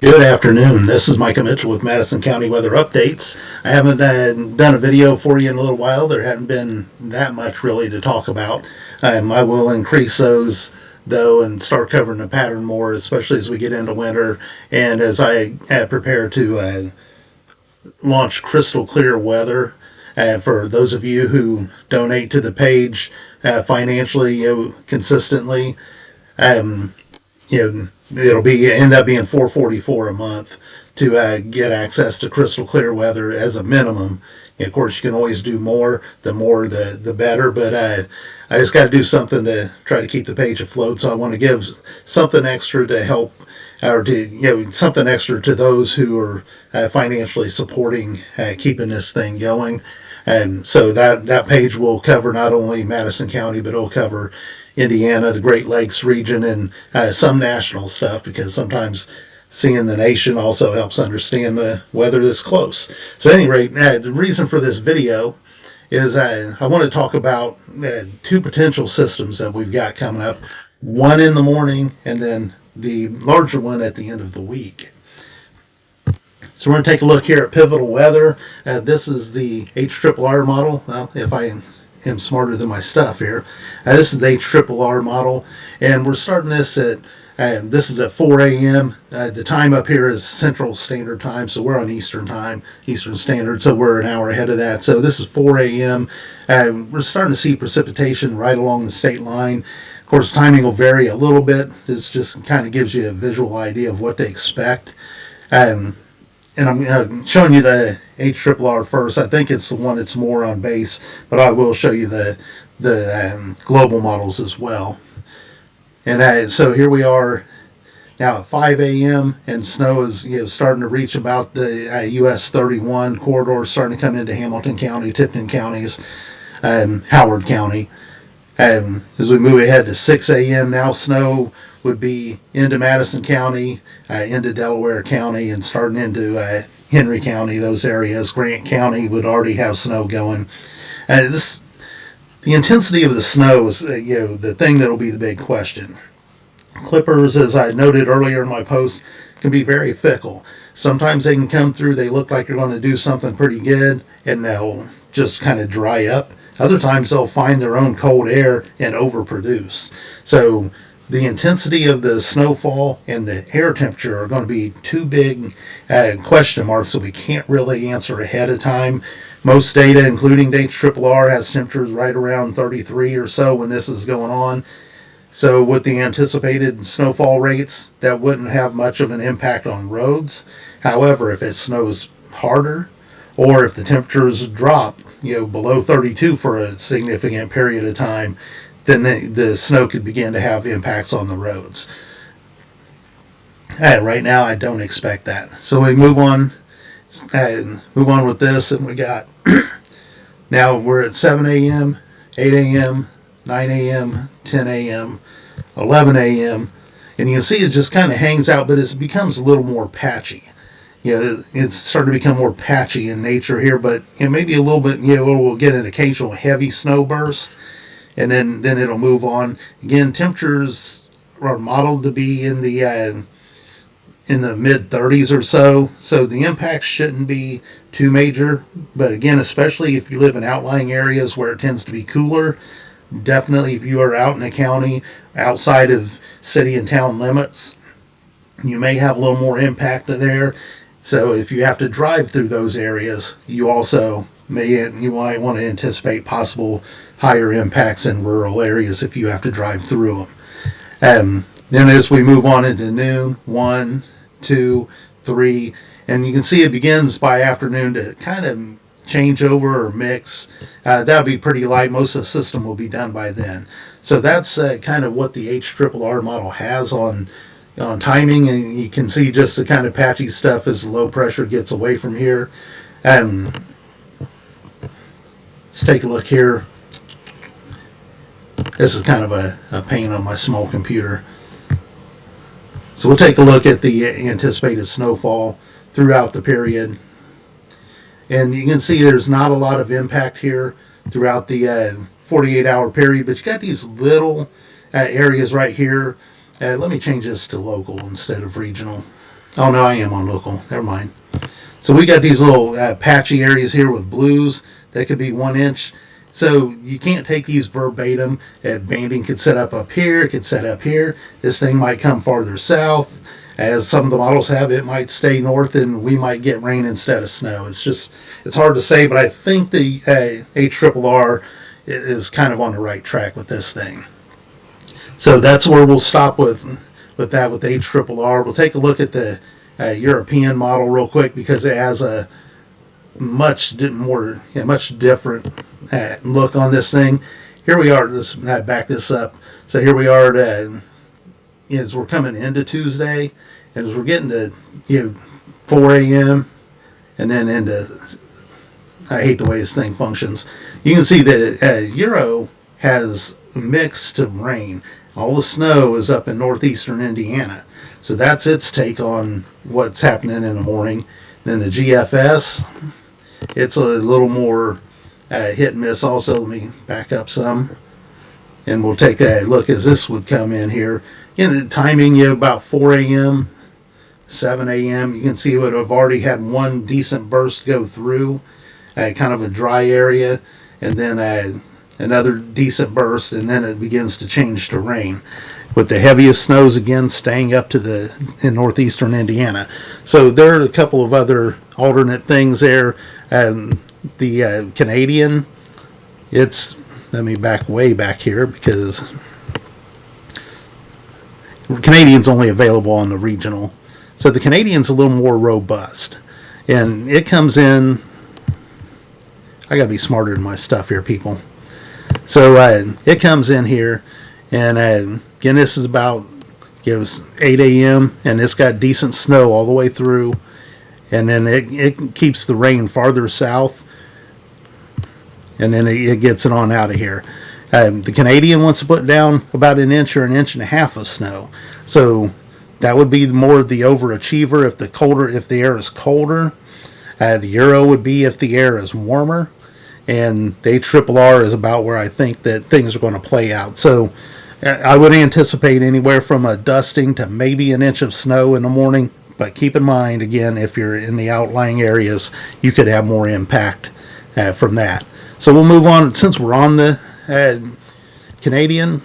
Good afternoon. This is Micah Mitchell with Madison County Weather Updates. I haven't done a video for you in a little while. There hadn't been that much really to talk about. I will increase those though and start covering the pattern more, especially as we get into winter and as I prepare to launch crystal clear weather. For those of you who donate to the page financially, consistently, um, it'll be end up being $4.44 a month to get access to crystal clear weather as a minimum. And of course, you can always do more. The more, the better. But I just got to do something to try to keep the page afloat. So I want to give something extra to help, or to something extra to those who are financially supporting keeping this thing going. And so that page will cover not only Madison County, but it'll cover Indiana, the Great Lakes region, and some national stuff, because sometimes seeing the nation also helps understand the weather that's close. So at any rate, the reason for this video is I want to talk about two potential systems that we've got coming up, one in the morning and then the larger one at the end of the week. So we're going to take a look here at Pivotal Weather. This is the HRRR model. Well, if I am smarter than my stuff here. This is the HRRR model, and we're starting this at, this is at 4 a.m. The time up here is Central Standard Time, so we're on Eastern Time, Eastern Standard, so we're an hour ahead of that. So this is 4 a.m. We're starting to see precipitation right along the state line. Of course, timing will vary a little bit. This just kind of gives you a visual idea of what to expect. And I'm showing you the HRRR first. I think it's the one that's more on base, but I will show you the global models as well. And so here we are now at 5 a.m. and snow is starting to reach about the US 31 corridor, starting to come into Hamilton County, Tipton counties, Howard County. As we move ahead to 6 a.m. now, snow would be into Madison County, into Delaware County, and starting into Henry County, those areas. Grant County would already have snow going. The intensity of the snow is the thing that'll be the big question. Clippers, as I noted earlier in my post, can be very fickle. Sometimes they can come through, they look like they're going to do something pretty good, and they'll just kind of dry up. Other times they'll find their own cold air and overproduce. So the intensity of the snowfall and the air temperature are going to be two big question marks that we can't really answer ahead of time. Most data, including HRRR, has temperatures right around 33 or so when this is going on. So with the anticipated snowfall rates, that wouldn't have much of an impact on roads. However, if it snows harder, or if the temperatures drop below 32 for a significant period of time, then the snow could begin to have impacts on the roads. Right now, I don't expect that. So we move on with this, and we got now we're at 7 a.m., 8 a.m., 9 a.m., 10 a.m., 11 a.m., and you can see it just kind of hangs out, but it becomes a little more patchy. It's starting to become more patchy in nature here, but maybe a little bit, we'll get an occasional heavy snow burst, and then it'll move on. Again, temperatures are modeled to be in the mid 30s or so, so the impacts shouldn't be too major. But again, especially if you live in outlying areas where it tends to be cooler, definitely if you are out in a county outside of city and town limits, you may have a little more impact there. So if you have to drive through those areas, you might want to anticipate possible higher impacts in rural areas if you have to drive through them. Then as we move on into noon, 1, 2, 3, and you can see it begins by afternoon to kind of change over or mix. That'll be pretty light. Most of the system will be done by then. So that's kind of what the HRRR model has on timing, and you can see just the kind of patchy stuff as the low pressure gets away from here. Let's take a look here. This is kind of a pain on my small computer. So we'll take a look at the anticipated snowfall throughout the period. And you can see there's not a lot of impact here throughout the 48-hour period, but you got these little areas right here. Let me change this to local instead of regional. Oh no, I am on local. Never mind. So we got these little patchy areas here with blues that could be 1 inch. So you can't take these verbatim. Banding could set up here, it could set up here. This thing might come farther south. As some of the models have, it might stay north and we might get rain instead of snow. It's hard to say, but I think the HRRR is kind of on the right track with this thing. So that's where we'll stop with that with the HRRR. We'll take a look at the European model real quick because it has a much different look on this thing. Here we are. Let's back this up. So here we are as we're coming into Tuesday, and as we're getting to 4 a.m. and then into, I hate the way this thing functions. You can see that Euro has mixed to rain. All the snow is up in northeastern Indiana. So that's its take on what's happening in the morning. Then the GFS, it's a little more hit and miss also. Let me back up some. And we'll take a look as this would come in here. The timing, about 4 a.m., 7 a.m. You can see it would have already had one decent burst go through, kind of a dry area, and then another decent burst, and then it begins to change to rain, with the heaviest snows again staying up to in northeastern Indiana. So there are a couple of other alternate things there. The Canadian, let me back way back here because Canadian's only available on the regional. So the Canadian's a little more robust. And it comes in, I gotta be smarter than my stuff here, people. So it comes in here, and again, this is about 8 a.m. and it's got decent snow all the way through, and then it keeps the rain farther south, and then it gets it on out of here. The Canadian wants to put down about 1 inch or 1.5 inches of snow, so that would be more of the overachiever if the air is colder. The Euro would be if the air is warmer, and the HRRR is about where I think that things are going to play out. So I would anticipate anywhere from a dusting to maybe 1 inch of snow in the morning, but keep in mind, again, if you're in the outlying areas, you could have more impact from that. So we'll move on. Since we're on the Canadian,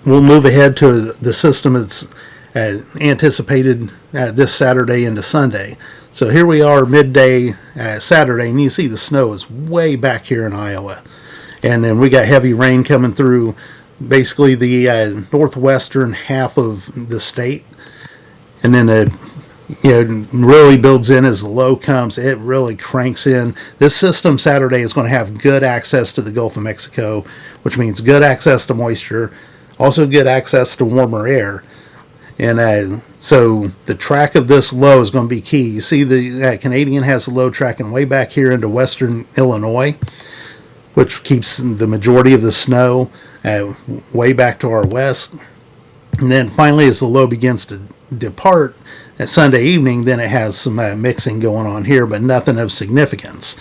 we'll move ahead to the system that's anticipated this Saturday into Sunday. So here we are midday Saturday, and you see the snow is way back here in Iowa. And then we got heavy rain coming through basically the northwestern half of the state. And then it really builds in as the low comes. It really cranks in. This system Saturday is going to have good access to the Gulf of Mexico, which means good access to moisture, also good access to warmer air. And so the track of this low is going to be key. You see the Canadian has the low tracking way back here into western Illinois, which keeps the majority of the snow way back to our west. And then finally, as the low begins to depart at Sunday evening, then it has some mixing going on here, but nothing of significance.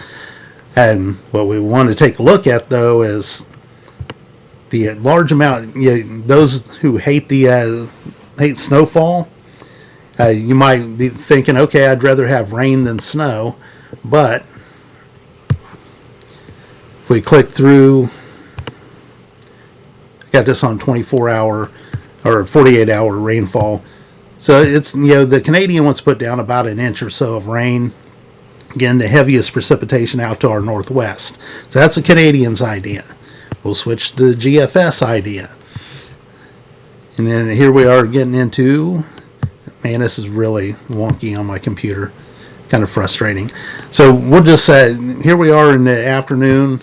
And what we want to take a look at, though, is the large amount. Those who hate snowfall, you might be thinking, okay, I'd rather have rain than snow. But if we click through, got this on 24-hour or 48-hour rainfall. So it's, the Canadian wants to put down about 1 inch or so of rain. Again, the heaviest precipitation out to our northwest. So that's the Canadian's idea. We'll switch to the GFS idea. And then here we are getting into, man, this is really wonky on my computer. Kind of frustrating. So we'll just say, here we are in the afternoon.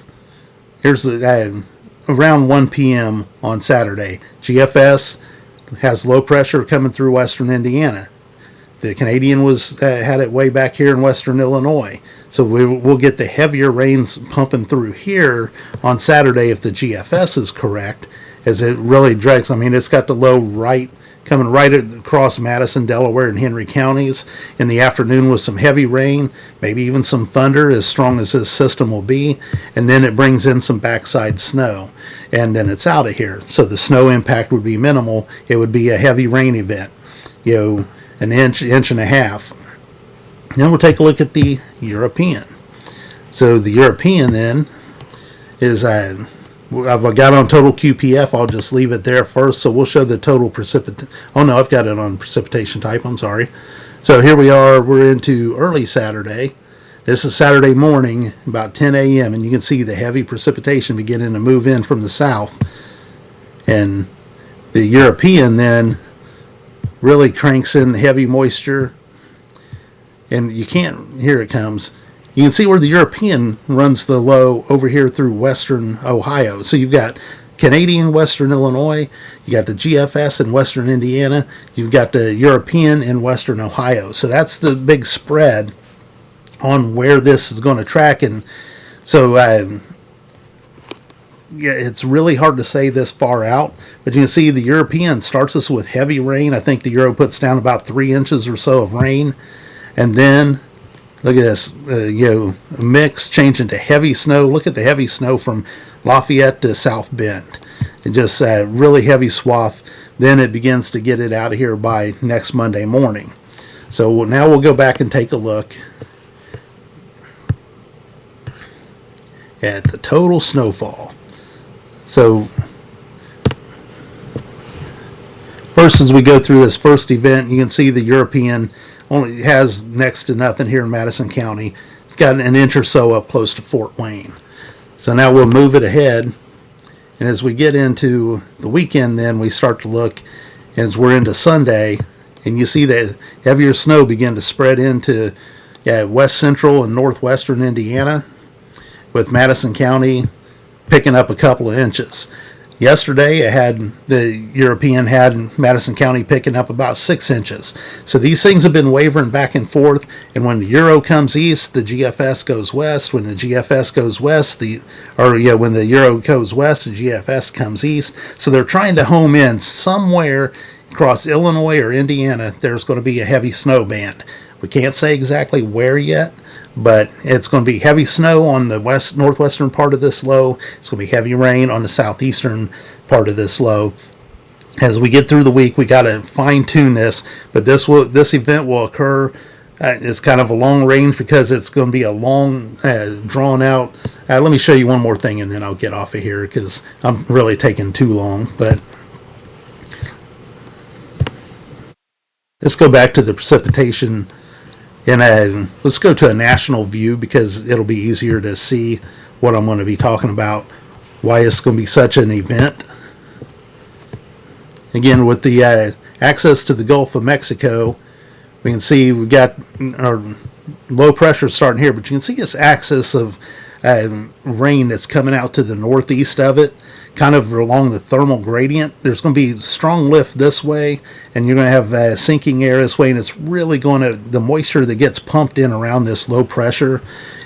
Here's the around 1 p.m. on Saturday. GFS has low pressure coming through western Indiana. The Canadian had it way back here in western Illinois. So we'll get the heavier rains pumping through here on Saturday if the GFS is correct, as it really drags. I mean, it's got the low coming right across Madison, Delaware, and Henry counties in the afternoon with some heavy rain, maybe even some thunder, as strong as this system will be, and then it brings in some backside snow, and then it's out of here. So the snow impact would be minimal. It would be a heavy rain event. an inch, inch and a half. Then we'll take a look at the European. So the European then is, I've got on total QPF. I'll just leave it there first. So we'll show the total precipitation. Oh no, I've got it on precipitation type. I'm sorry. So here we are. We're into early Saturday. This is Saturday morning, about 10 a.m. And you can see the heavy precipitation beginning to move in from the south. And the European then really cranks in heavy moisture. And you can't, here it comes. You can see where the European runs the low over here through western Ohio. So you've got Canadian western Illinois, you got the GFS in western Indiana, you've got the European in western Ohio. So that's the big spread on where this is going to track. And so yeah, it's really hard to say this far out, but you can see the European starts us with heavy rain. I think the Euro puts down about 3 inches or so of rain. And then, look at this, a mix change into heavy snow. Look at the heavy snow from Lafayette to South Bend. It just really heavy swath. Then it begins to get it out of here by next Monday morning. So now we'll go back and take a look at the total snowfall. So first, as we go through this first event, you can see the European only has next to nothing here in Madison County. It's got an inch or so up close to Fort Wayne. So now we'll move it ahead. And as we get into the weekend, then we start to look as we're into Sunday, and you see that heavier snow begin to spread into west central and northwestern Indiana, with Madison County picking up a couple of inches. Yesterday, the European had Madison County picking up about 6 inches. So these things have been wavering back and forth. And when the Euro comes east, the GFS goes west. When the GFS goes west, when the Euro goes west, the GFS comes east. So they're trying to home in somewhere across Illinois or Indiana. There's going to be a heavy snow band. We can't say exactly where yet, but it's going to be heavy snow on the northwestern part of this low. It's going to be heavy rain on the southeastern part of this low. As we get through the week, we got to fine tune this, but this event will occur. It's kind of a long range because it's going to be a long, drawn out. Let me show you one more thing, and then I'll get off of here because I'm really taking too long. But let's go back to the precipitation. And let's go to a national view because it'll be easier to see what I'm going to be talking about, why it's going to be such an event. Again, with the access to the Gulf of Mexico, we can see we've got our low pressure starting here, but you can see this axis of rain that's coming out to the northeast of it, kind of along the thermal gradient. There's going to be strong lift this way, and you're going to have sinking air this way, and it's really going to, the moisture that gets pumped in around this low pressure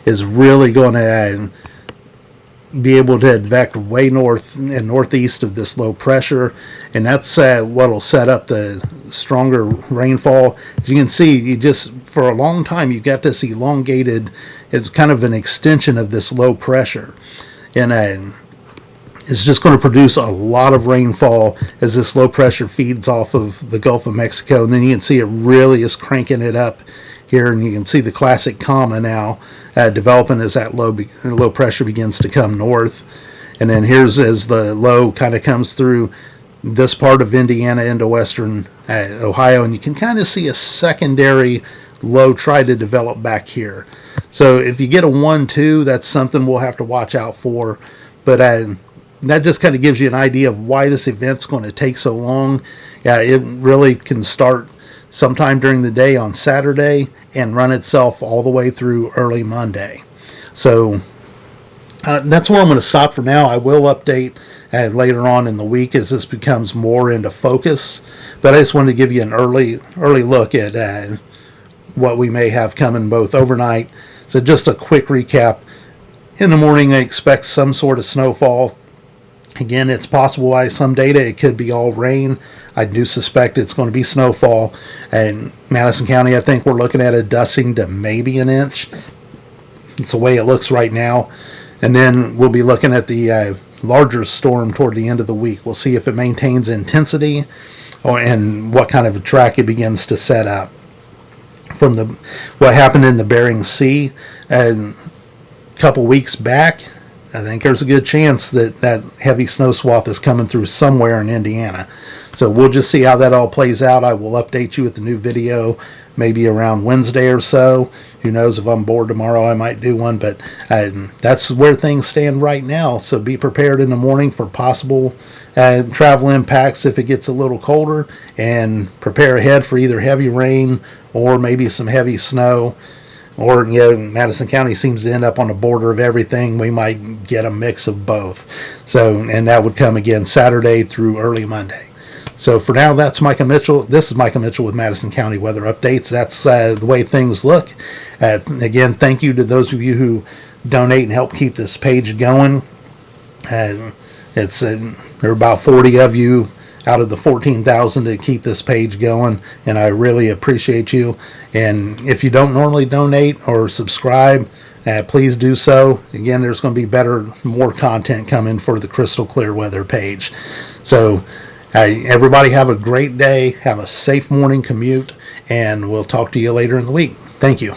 is really going to be able to advect way north and northeast of this low pressure, and that's what will set up the stronger rainfall. As you can see, you just, for a long time, you've got this elongated, it's kind of an extension of this low pressure, and it's just going to produce a lot of rainfall as this low pressure feeds off of the Gulf of Mexico. And then you can see it really is cranking it up here, and you can see the classic comma now developing as that low pressure begins to come north. And then here's as the low kind of comes through this part of Indiana into western Ohio, and you can kind of see a secondary low try to develop back here. So if you get a 1-2, that's something we'll have to watch out for. But that just kind of gives you an idea of why this event's going to take so long. It really can start sometime during the day on Saturday and run itself all the way through early Monday. So that's where I'm going to stop for now. I will update later on in the week as this becomes more into focus. But I just wanted to give you an early look at what we may have coming both overnight. So just a quick recap. In the morning, I expect some sort of snowfall. Again, it's possible by some data it could be all rain. I do suspect it's going to be snowfall. And Madison County, I think we're looking at a dusting to maybe an inch. It's the way it looks right now. And then we'll be looking at the larger storm toward the end of the week. We'll see if it maintains intensity. and what kind of a track it begins to set up. From what happened in the Bering Sea a couple weeks back, I think there's a good chance that that heavy snow swath is coming through somewhere in Indiana. So we'll just see how that all plays out. I will update you with the new video maybe around Wednesday or so. Who knows, if I'm bored tomorrow, I might do one. But that's where things stand right now. So be prepared in the morning for possible travel impacts if it gets a little colder, and prepare ahead for either heavy rain or maybe some heavy snow. Or, Madison County seems to end up on the border of everything. We might get a mix of both. So, and that would come again Saturday through early Monday. So for now, that's Micah Mitchell. This is Micah Mitchell with Madison County Weather Updates. That's the way things look. Again, thank you to those of you who donate and help keep this page going. There are about 40 of you out of the 14,000 to keep this page going, and I really appreciate you. And if you don't normally donate or subscribe, please do so. Again, there's going to be more content coming for the Crystal Clear Weather page. So everybody have a great day, have a safe morning commute, and we'll talk to you later in the week. Thank you.